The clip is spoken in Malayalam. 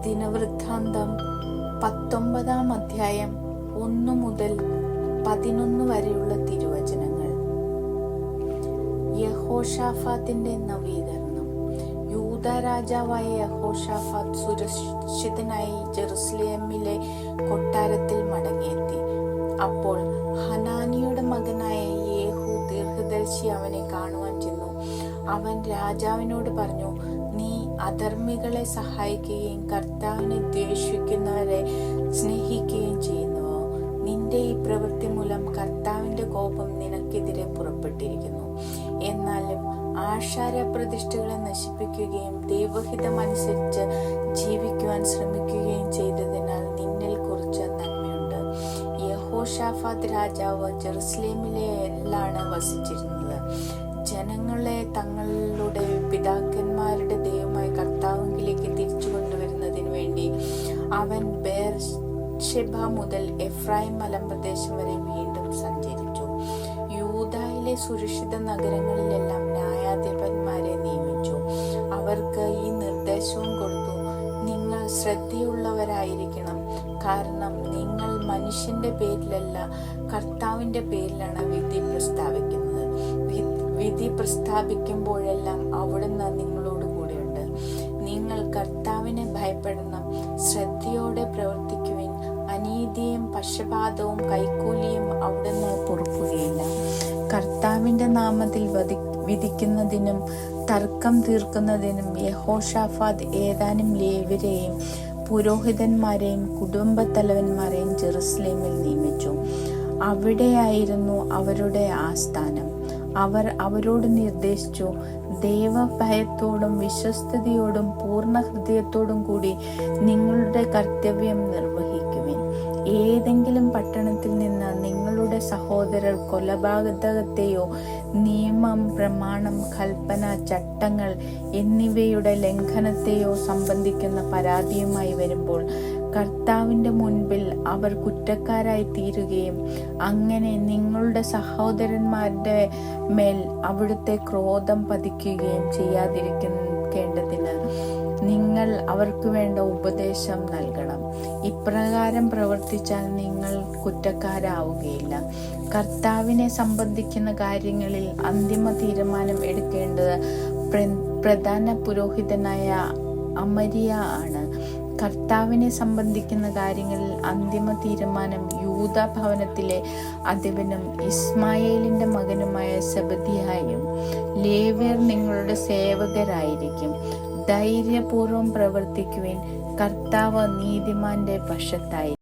ദിനവൃത്താന്തം 19-ാം അധ്യായം 1 മുതൽ 11 വരെയുള്ള തിരുവചനങ്ങൾ. യഹോശാഫാത്തിന്റെ നവീകരണം. യൂദാ രാജാവായ യഹോശാഫാത്ത് സുരക്ഷിതനായി ജെറുസലേമിലെ കൊട്ടാരത്തിൽ മടങ്ങിയെത്തി. അപ്പോൾ ഹനാനിയുടെ മകനായ യേഹൂ ദീർഘദർശി അവനെ കാണുവാൻ ചെന്നു. അവൻ രാജാവിനോട് പറഞ്ഞു, നീ അധർമ്മികളെ സഹായിക്കുകയും കർത്താവിനെ ദ്വേഷിക്കുന്നവരെ സ്നേഹിക്കുകയും ചെയ്യുന്നുവോ? നിന്റെ ഈ പ്രവൃത്തി മൂലം കർത്താവിന്റെ കോപം നിനക്കെതിരെ പുറപ്പെട്ടിരിക്കുന്നു. എന്നാലും ആശാരപ്രതിഷ്ഠകളെ നശിപ്പിക്കുകയും ദൈവഹിതമനുസരിച്ച് ജീവിക്കുവാൻ ശ്രമിക്കുകയും ചെയ്തതിനാൽ നിന്നിൽ കുറച്ച് നന്മയുണ്ട്. യഹോശാഫാത്ത് രാജാവ് ജെറുസലേമിലാണ് വസിച്ചിരുന്നത്. ജനങ്ങളെ തങ്ങളുടെ പിതാക്കന്മാരുടെ ദൈവമായ കർത്താവിലേക്ക് തിരിച്ചു കൊണ്ടുവരുന്നതിന് വേണ്ടി അവൻ ബേർശെബ മുതൽ എഫ്രൈം മലമ്പ്രദേശം വരെ വീണ്ടും സഞ്ചരിച്ചു. യൂദായിലെ സുരക്ഷിത നഗരങ്ങളിലെല്ലാം ന്യായാധിപന്മാരെ നിയമിച്ചു. അവർക്ക് ഈ നിർദ്ദേശവും കൊടുത്തു: നിങ്ങൾ ശ്രദ്ധയുള്ളവരായിരിക്കണം, കാരണം നിങ്ങൾ മനുഷ്യന്റെ പേരിലല്ല, കർത്താവിന്റെ പേരിലാണ് വിധി പ്രസ്താവിക്കുന്നത്. വിധി പ്രസ്താവിക്കുമ്പോഴെല്ലാം അവിടുന്ന് നിങ്ങളോട് കൂടെയുണ്ട്. നിങ്ങൾ കർത്താവിനെ ഭയപ്പെടണം, ശ്രദ്ധയോടെ പ്രവർത്തിക്കുവിൻ. അനീതിയും പക്ഷപാതവും കൈക്കൂലിയും അവിടുന്ന് പൊറുക്കുകയില്ല. കർത്താവിന്റെ നാമത്തിൽ വിധിക്കുന്നതിനും തർക്കം തീർക്കുന്നതിനും യഹോശാഫാത്ത് ഏതാനും ലേവ്യരെയും പുരോഹിതന്മാരെയും കുടുംബത്തലവന്മാരെയും ജെറുസലേമിൽ നിയമിച്ചു. അവിടെയായിരുന്നു അവരുടെ ആസ്ഥാനം. അവർ അവരോട് നിർദ്ദേശിച്ചു: ദൈവഭയത്തോടും വിശ്വസ്തയോടും പൂർണ്ണ ഹൃദയത്തോടും കൂടി നിങ്ങളുടെ കർത്തവ്യം നിർവഹിക്കുവിൻ. ഏതെങ്കിലും പട്ടണത്തിൽ നിന്ന് നിങ്ങളുടെ സഹോദരർ കൊലപാതകത്തെയോ നിയമം, പ്രമാണം, കൽപ്പന, ചട്ടങ്ങൾ എന്നിവയുടെ ലംഘനത്തെയോ സംബന്ധിക്കുന്ന പരാതിയുമായി വരുമ്പോൾ കർത്താവിന്റെ മുൻപിൽ അവർ കുറ്റക്കാരായി തീരുകയും അങ്ങനെ നിങ്ങളുടെ സഹോദരന്മാരുടെ മേൽ അവിടുത്തെ ക്രോധം പതിക്കുകയും ചെയ്യാതിരിക്കേണ്ടതിന് നിങ്ങൾ അവർക്ക് വേണ്ട ഉപദേശം നൽകണം. ഇപ്രകാരം പ്രവർത്തിച്ചാൽ നിങ്ങൾ കുറ്റക്കാരാവുകയില്ല. കർത്താവിനെ സംബന്ധിക്കുന്ന കാര്യങ്ങളിൽ അന്തിമ തീരുമാനം എടുക്കേണ്ടത് പ്രധാന പുരോഹിതനായ അമര്യ ആണ്. കർത്താവിനെ സംബന്ധിക്കുന്ന കാര്യങ്ങളിൽ അന്തിമ തീരുമാനം യൂദാ ഭവനത്തിലെ അധിപനും ഇസ്മായേലിന്റെ മകനുമായ സെബദ്യായും. ലേവ്യർ നിങ്ങളുടെ സേവകരായിരിക്കും. ധൈര്യപൂർവം പ്രവർത്തിക്കുവിൻ. കർത്താവ് നീതിമാന്റെ പക്ഷത്തായി.